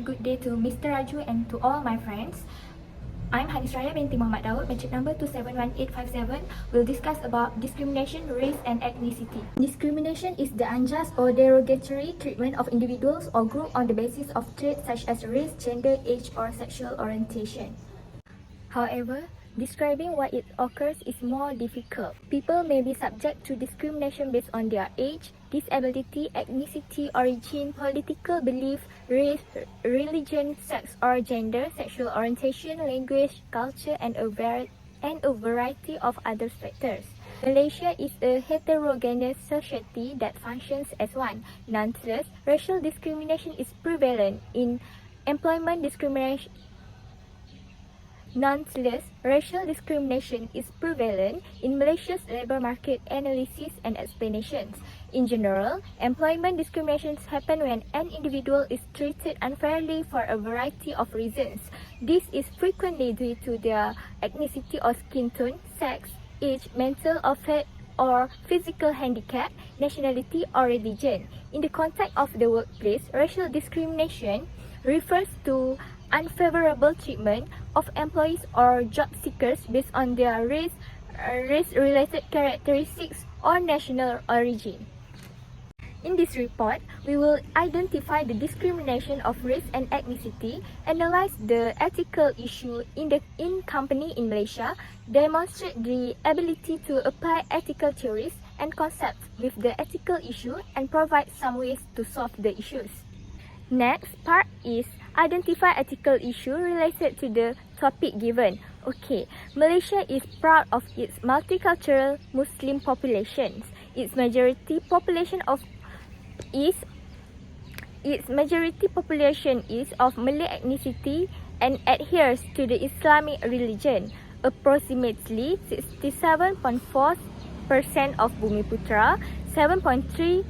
good day to Mr. Raju and to all my friends. I'm Hanisraya binti Muhammad Daud, metric number 271857. We'll discuss about discrimination, race and ethnicity. Discrimination is the unjust or derogatory treatment of individuals or groups on the basis of traits such as race, gender, age or sexual orientation. However, describing why it occurs is more difficult. People may be subject to discrimination based on their age, disability, ethnicity, origin, political belief, race, religion, sex or gender, sexual orientation, language, culture, and a variety of other factors. Malaysia is a heterogeneous society that functions as one. Nonetheless, racial discrimination is prevalent in employment discrimination. Nonetheless, racial discrimination is prevalent in Malaysia's labour market analysis and explanations. In general, employment discriminations happen when an individual is treated unfairly for a variety of reasons. This is frequently due to their ethnicity or skin tone, sex, age, mental or physical handicap, nationality or religion. In the context of the workplace, racial discrimination refers to unfavorable treatment of employees or job seekers based on their race-related characteristics or national origin. In this report, we will identify the discrimination of race and ethnicity, analyze the ethical issue in company in Malaysia, demonstrate the ability to apply ethical theories and concepts with the ethical issue, and provide some ways to solve the issues. Next part is identify ethical issue related to the topic given. Okay, Malaysia is proud of its multicultural Muslim populations. Its majority population is of Malay ethnicity and adheres to the Islamic religion. Approximately 67.4% of Bumiputra, 7.3%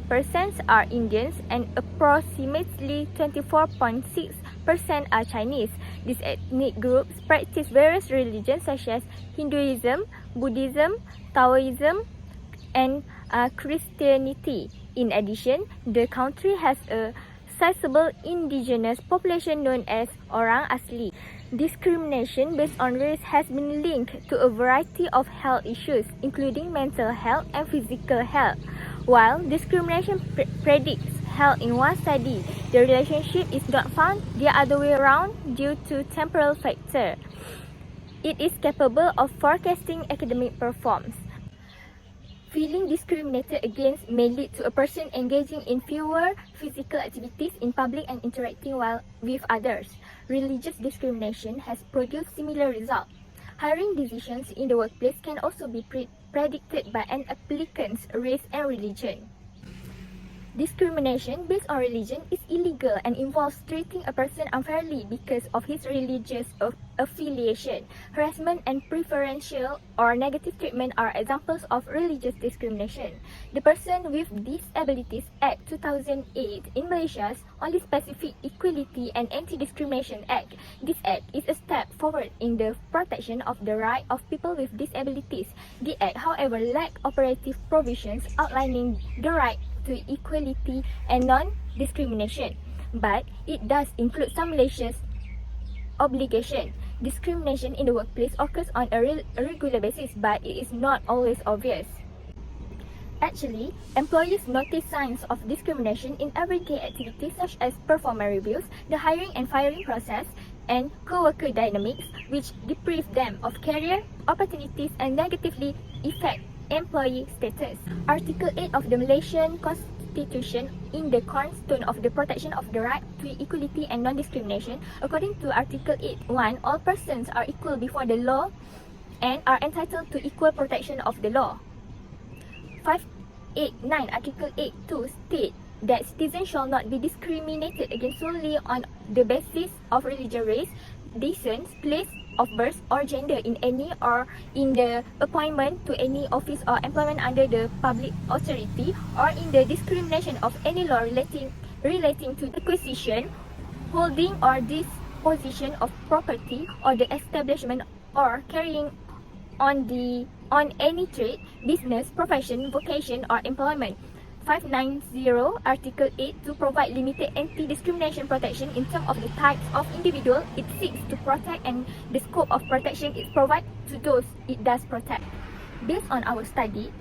are Indians, and approximately 24.6% are Chinese. These ethnic groups practice various religions such as Hinduism, Buddhism, Taoism, and Christianity. In addition, the country has a sizable indigenous population known as Orang Asli. Discrimination based on race has been linked to a variety of health issues, including mental health and physical health. While discrimination predicts health in one study, the relationship is not found the other way around due to temporal factor. It is capable of forecasting academic performance. Feeling discriminated against may lead to a person engaging in fewer physical activities in public and interacting with others. Religious discrimination has produced similar results. Hiring decisions in the workplace can also be predicted by an applicant's race and religion. Discrimination based on religion is illegal and involves treating a person unfairly because of his religious affiliation. Harassment and preferential or negative treatment are examples of religious discrimination. The Person with Disabilities Act 2008 in Malaysia's only specific Equality and Anti-Discrimination Act. This act is a step forward in the protection of the right of people with disabilities. The act, however, lacks operative provisions outlining the right to equality and non-discrimination, but it does include some Malaysia's obligation. Discrimination in the workplace occurs on a regular basis, but it is not always obvious. Actually, employees notice signs of discrimination in everyday activities such as performance reviews, the hiring and firing process, and co-worker dynamics, which deprive them of career opportunities and negatively affect employee status. Article 8 of the Malaysian Constitution in the cornerstone of the protection of the right to equality and non-discrimination. According to Article 8.1, all persons are equal before the law and are entitled to equal protection of the law. 589 Article 8.2 states that citizens shall not be discriminated against solely on the basis of religion, race, descent, place of birth or gender in any or in the appointment to any office or employment under the public authority, or in the discrimination of any law relating to acquisition, holding or disposition of property, or the establishment or carrying on any trade, business, profession, vocation or employment. 590 Article 8 to provide limited anti-discrimination protection in terms of the types of individual it seeks to protect and the scope of protection it provides to those it does protect. Based on our study,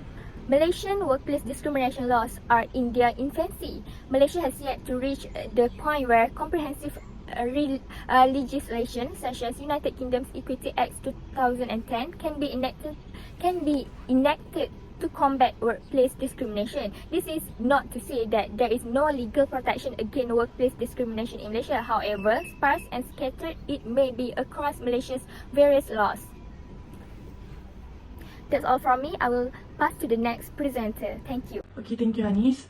Malaysian workplace discrimination laws are in their infancy. Malaysia has yet to reach the point where comprehensive legislation such as United Kingdom's Equality Act 2010 can be enacted to combat workplace discrimination. This is not to say that there is no legal protection against workplace discrimination in Malaysia. However, sparse and scattered it may be across Malaysia's various laws. That's all from me. I will pass to the next presenter. Thank you. Okay, thank you, Anis.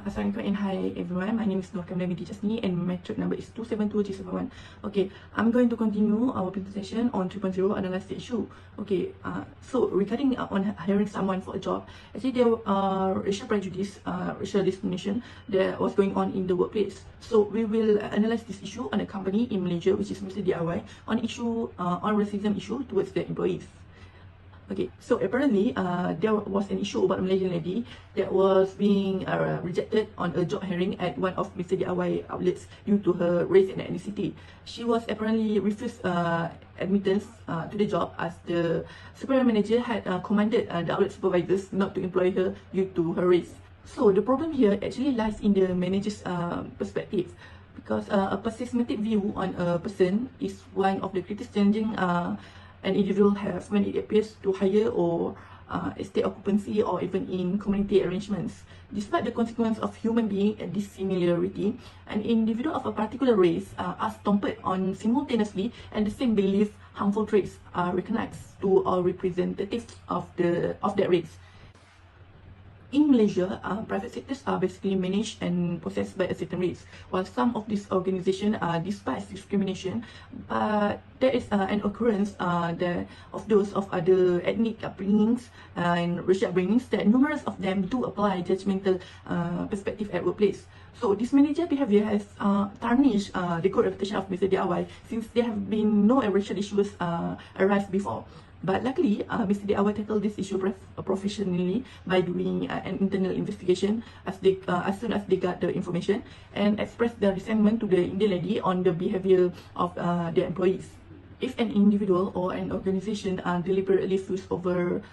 Assalamualaikum and hi everyone. My name is Nur Kamila binti Jasni and my track number is 272G71. Okay, I'm going to continue our presentation on 3.0 analyze the issue. Okay, so regarding on hiring someone for a job, actually there are racial prejudice, racial discrimination that was going on in the workplace. So we will analyze this issue on a company in Malaysia, which is Mr. DIY, on racism issue towards their employees. Okay, so apparently there was an issue about a Malaysian lady that was being rejected on a job hiring at one of Mr. DIY outlets due to her race and ethnicity. She was apparently refused admittance to the job as the superior manager had commanded the outlet supervisors not to employ her due to her race. So the problem here actually lies in the manager's perspective, because a pessimistic view on a person is one of the greatest challenging an individual has when it appears to hire or estate occupancy or even in community arrangements. Despite the consequence of human being and dissimilarity, an individual of a particular race are stomped on simultaneously, and the same belief harmful traits are recognized to all representatives of that race. In Malaysia, private sectors are basically managed and possessed by a certain race, while some of these organizations despise discrimination, but there is an occurrence of those of other ethnic upbringings and racial upbringings that numerous of them do apply judgmental perspective at workplace. So this manager behavior has tarnished the good reputation of Mr. DIY, since there have been no racial issues arise before. But luckily, Mr. DIY tackled this issue professionally by doing an internal investigation as soon as they got the information, and expressed their resentment to the Indian lady on the behavior of their employees. If an individual or an organization deliberately fused over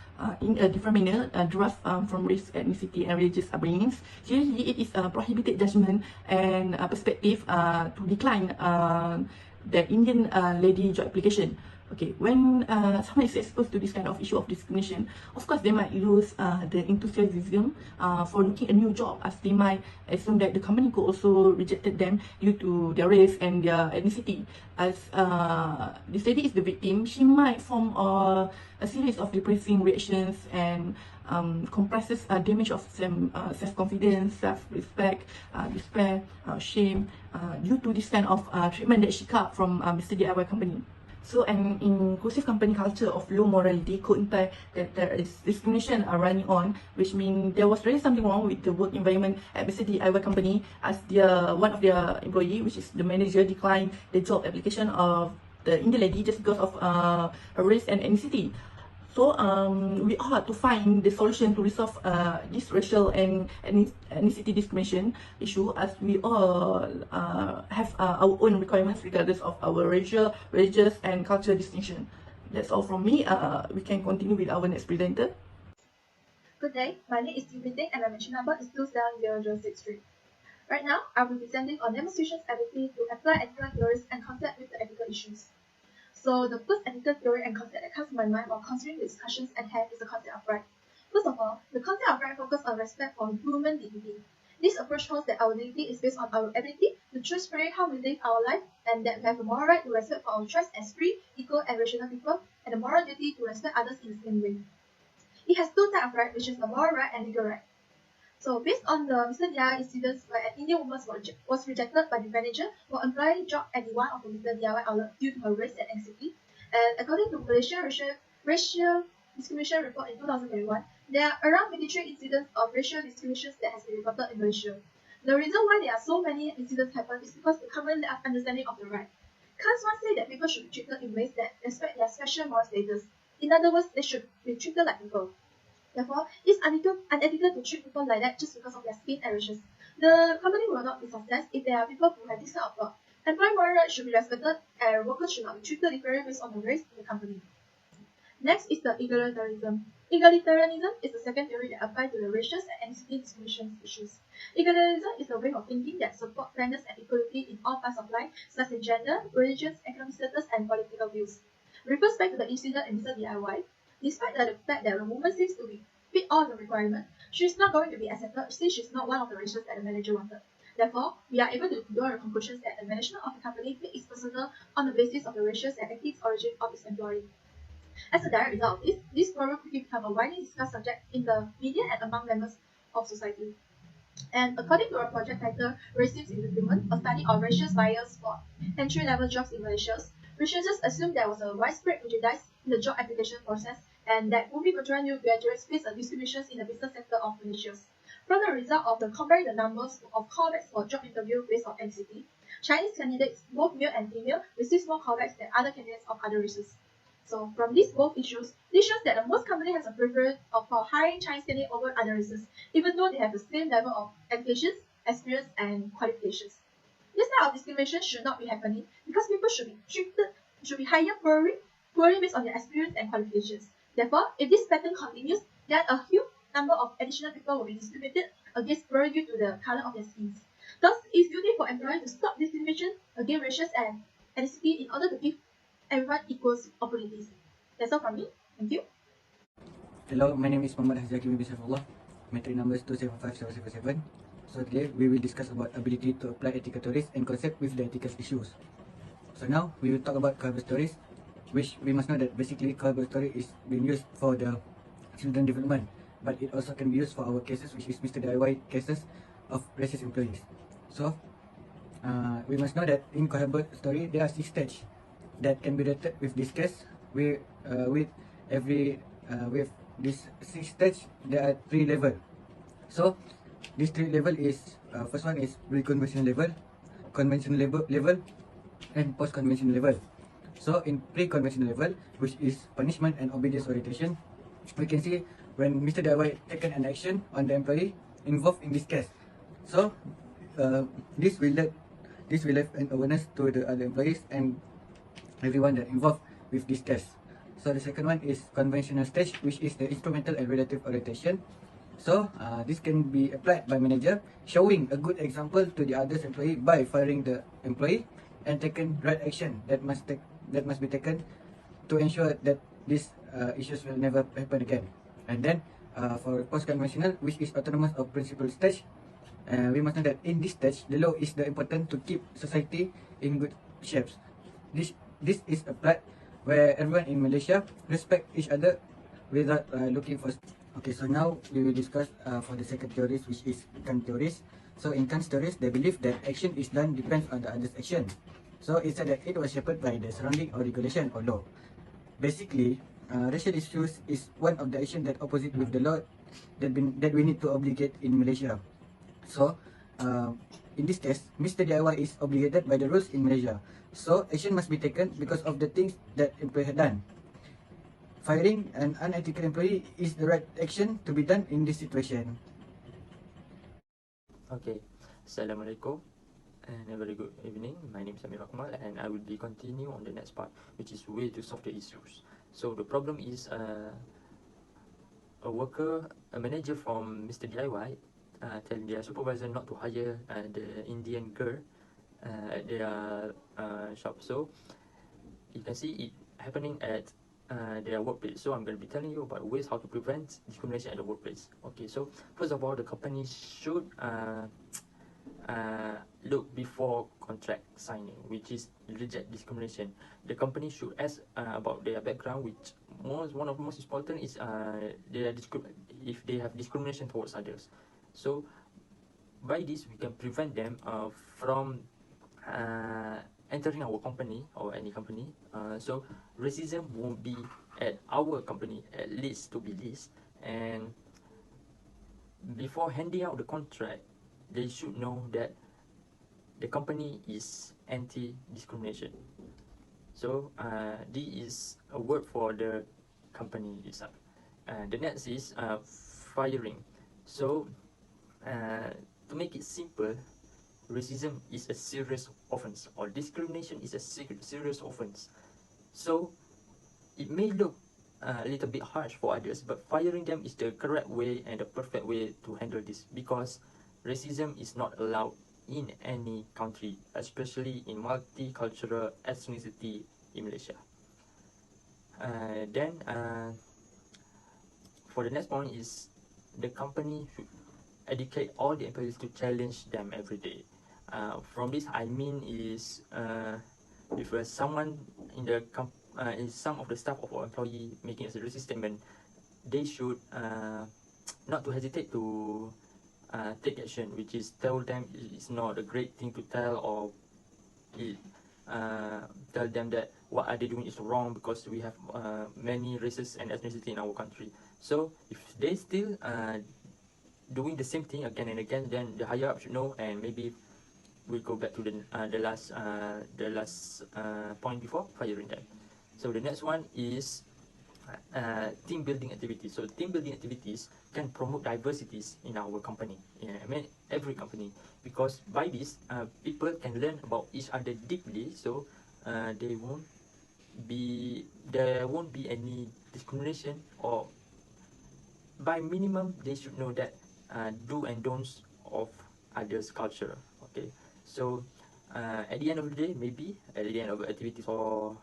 in a different manner derived from race, ethnicity, and religious upbringings, usually it is a prohibited judgment and perspective to decline the Indian lady job application. Okay, when someone is exposed to this kind of issue of discrimination, of course they might lose the enthusiasm for looking a new job, as they might assume that the company could also rejected them due to their race and their ethnicity. As this lady is the victim, she might form a series of depressing reactions and compresses damage of self-confidence, self-respect, despair, shame due to this kind of treatment that she got from Mr. DIY company. So an inclusive company culture of low morality could imply that there is discrimination running on, which means there was really something wrong with the work environment at Mr. DIY company, as one of their employee, which is the manager, declined the job application of the Indian lady just because of her race and ethnicity. So we ought to find the solution to resolve this racial and ethnicity discrimination issue, as we all have our own requirements regardless of our racial, religious, and cultural distinction. That's all from me. We can continue with our next presenter. Good day, my name is Ting and my mention number is 270063. Right now, I'll be presenting on demonstration's ability to apply ethical theories and concept with the ethical issues. So the first ethical theory and concept that comes to my mind while considering the discussions at hand is the concept of right. First of all, the concept of right focuses on respect for human dignity. This approach holds that our dignity is based on our ability to choose freely how we live our life, and that we have a moral right to respect for our choice as free, equal, and rational people, and a moral duty to respect others in the same way. It has two types of right, which is the moral right and legal right. So based on the Mr. DIY incidents where an Indian woman was rejected by the manager while applying a job at one of the Mr. DIY outlets due to her race and ethnicity, and according to Malaysia Racial Discrimination Report in 2021, there are around 23 incidents of racial discrimination that has been reported in Malaysia. The reason why there are so many incidents happen is because the common understanding of the right. Can't one say that people should be treated in ways that respect their special moral status? In other words, they should be treated like people. Therefore, it's unethical to treat people like that just because of their skin and races. The company will not be success if there are people who have this kind of thought. Employee moral rights should be respected and workers should not be treated differently based on the race in the company. Next is the egalitarianism. Egalitarianism is the second theory that applies to the racial and ethnicity discrimination issues. Egalitarianism is a way of thinking that supports fairness and equality in all parts of life, such as gender, religions, economic status, and political views. Refers back to the incident in Mr. DIY. Despite the fact that the woman seems to be fit all the requirements, she is not going to be accepted since she is not one of the races that the manager wanted. Therefore, we are able to draw the conclusions that the management of the company made its personnel on the basis of the racial and ethnic origin of its employee. As a direct result of this problem quickly became a widely discussed subject in the media and among members of society. And according to a project titled Racism in Recruitment, a study of racial bias for entry-level jobs in Malaysia, researchers assumed there was a widespread prejudice in the job application process and that multicultural new graduates face a discrimination in the business sector of Malaysia. From the result of comparing the numbers of callbacks for job interview based on ethnicity, Chinese candidates, both male and female, received more callbacks than other candidates of other races. So from these both issues, this shows that most company has a preference for hiring Chinese candidates over other races, even though they have the same level of education, experience, and qualifications. This type of discrimination should not be happening because people should be hired purely based on their experience and qualifications. Therefore, if this pattern continues, then a huge number of additional people will be discriminated against purely due to the color of their skins. Thus, it's duty for employers to stop discrimination against races and ethnicity in order to give everyone equal opportunities. That's all from me. Thank you. Hello, my name is Muhammad Hazaki bin Saifullah. Metric number is 275077. So today we will discuss about ability to apply ethical theories and concept with the ethical issues. So now we will talk about cover stories, which we must know that basically cover story is being used for the children development, but it also can be used for our cases, which is Mr. DIY cases of racist employees. So we must know that in cover story there are 6 stages that can be rated with this case. With this 6 stage, there are 3 level. So this 3 level is first one is pre-conventional level, conventional level, and post-conventional level. So in pre-conventional level, which is punishment and obedience orientation, we can see when Mr. DIY taken an action on the employee involved in this case. So this will have an awareness to the other employees and everyone that involved with this test. So the second one is conventional stage, which is the instrumental and relative orientation. So this can be applied by manager, showing a good example to the others employee by firing the employee and taking right action that must be taken to ensure that these issues will never happen again. And then for post-conventional, which is autonomous or principal stage, we must know that in this stage, the law is the important to keep society in good shapes. This is applied where everyone in Malaysia respect each other without looking for. Okay, so now we will discuss for the second theories, which is Kant theories. So in Kant theories, they believe that action is done depends on the other's action. So it said that it was shaped by the surrounding or regulation or law. Basically, racial issues is one of the actions that opposite with the law that we need to obligate in Malaysia. So in this case, Mr. DIY is obligated by the rules in Malaysia. So action must be taken because of the things that employee had done. Firing an unethical employee is the right action to be done in this situation. Okay, Assalamualaikum and a very good evening. My name is Amir Akmal and I will be continue on the next part, which is way to solve the issues. So the problem is a manager from Mr. DIY tell their supervisor not to hire the Indian girl at their shop. So you can see it happening at their workplace. So I'm going to be telling you about ways how to prevent discrimination at the workplace. Okay, so first of all, the company should look before contract signing, which is reject discrimination. The company should ask about their background, which one of the most important is if they have discrimination towards others. So by this we can prevent them from entering our company or any company. So racism won't be at our company, at least to be least. And before handing out the contract, they should know that the company is anti-discrimination. So this is a word for the company itself. The next is firing. So to make it simple, racism is a serious offense, or discrimination is a serious offense. So it may look a little bit harsh for others, but firing them is the correct way and the perfect way to handle this, because racism is not allowed in any country, especially in multicultural ethnicity in Malaysia. Then for the next point is the company should educate all the employees to challenge them every day. From this, I mean is if someone in the is some of the staff of our employee making a racist statement, they should not to hesitate to take action, which is tell them it's not a great thing to tell, or tell them that what are they doing is wrong, because we have many races and ethnicity in our country. So if they still doing the same thing again and again, then the higher up should know, and maybe we go back to the last point before firing them. So the next one is team building activities. So team building activities can promote diversities in our company, I mean every company, because by this people can learn about each other deeply. So there won't be any discrimination, or by minimum they should know that do and don'ts of others' culture. Okay, so at the end of the day, maybe at the end of the activities or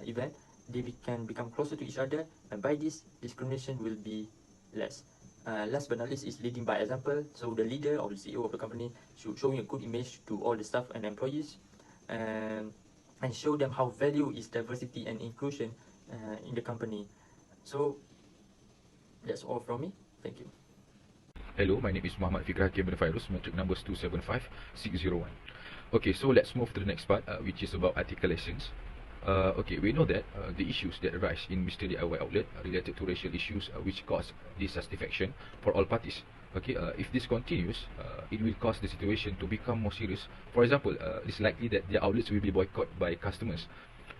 event, they can become closer to each other, and by this discrimination will be less. Last but not least is leading by example. So the leader or the CEO of the company should showing a good image to all the staff and employees, and show them how value is diversity and inclusion in the company. So that's all from me. Thank you. Hello, my name is Muhammad Fikar Hakim bin Fairuz, metric number is 275601. Okay, so let's move to the next part, which is about articulations. Okay, we know that the issues that arise in Mr. DIY outlet are related to racial issues which cause dissatisfaction for all parties. Okay, if this continues, it will cause the situation to become more serious. For example, it's likely that their outlets will be boycotted by customers.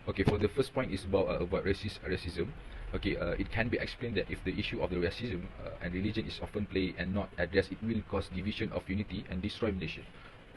Okay, for the first point is about racism. Okay, it can be explained that if the issue of the racism and religion is often played and not addressed, it will cause division of unity and destroy nation.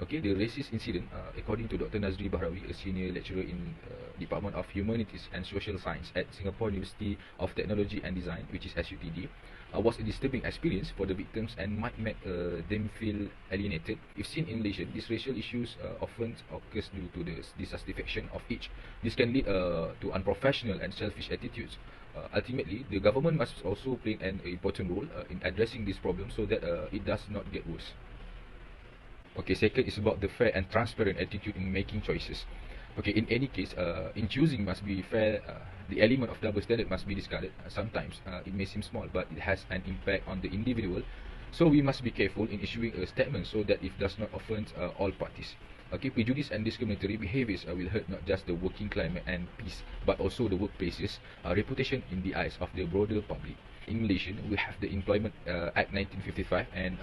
Okay, the racist incident, according to Dr. Nazri Bahrawi, a senior lecturer in Department of Humanities and Social Science at Singapore University of Technology and Design, which is SUTD, was a disturbing experience for the victims and might make them feel alienated. If seen in Malaysia, these racial issues often occurs due to the dissatisfaction of each. This can lead to unprofessional and selfish attitudes. Ultimately, the government must also play an important role in addressing this problem so that it does not get worse. Okay, second is about the fair and transparent attitude in making choices. Okay, in any case, in choosing must be fair. The element of double standard must be discarded. Sometimes it may seem small, but it has an impact on the individual. So we must be careful in issuing a statement so that it does not offend all parties. Okay, prejudice and discriminatory behaviors will hurt not just the working climate and peace, but also the workplaces' reputation in the eyes of the broader public. In Malaysia, we have the Employment Act 1955 and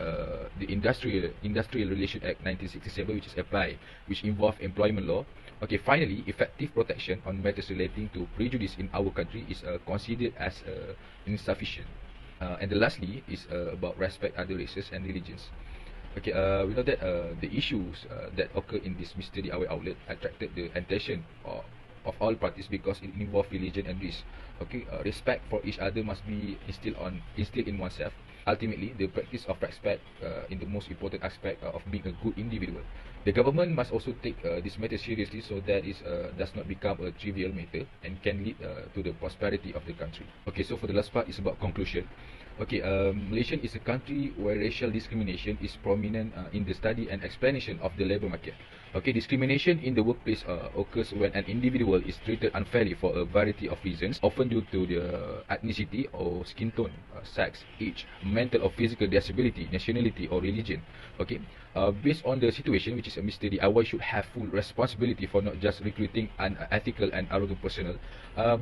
the Industrial Relation Act 1967, which is applied, which involve employment law. Okay, finally, effective protection on matters relating to prejudice in our country is considered as insufficient. And lastly is about respect other races and religions. Okay, we know that the issues that occur in this Mr. DIY outlet attracted the attention of all parties because it involves religion and race. Okay, respect for each other must be instilled in oneself. Ultimately, the practice of respect in the most important aspect of being a good individual. The government must also take this matter seriously so that it does not become a trivial matter and can lead to the prosperity of the country. Okay, so for the last part is about conclusion. Okay, Malaysia is a country where racial discrimination is prominent in the study and explanation of the labour market. Okay, discrimination in the workplace occurs when an individual is treated unfairly for a variety of reasons, often due to their ethnicity or skin tone, sex, age, mental or physical disability, nationality or religion. Okay, based on the situation, which is a Mr. DIY should have full responsibility for not just recruiting unethical and arrogant personnel,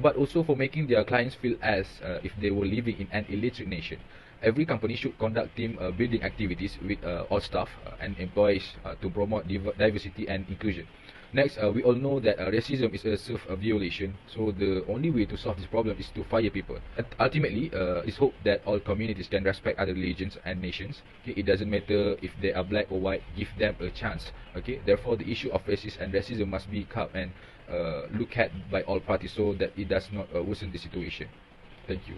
but also for making their clients feel as if they were living in an illiterate nation. Every company should conduct team building activities with all staff and employees to promote diversity and inclusion. Next, we all know that racism is a self-violation. So the only way to solve this problem is to fire people. Ultimately, it's hoped that all communities can respect other religions and nations. Okay, it doesn't matter if they are black or white. Give them a chance. Okay, therefore the issue of racism and racism must be curbed and looked at by all parties so that it does not worsen the situation. Thank you.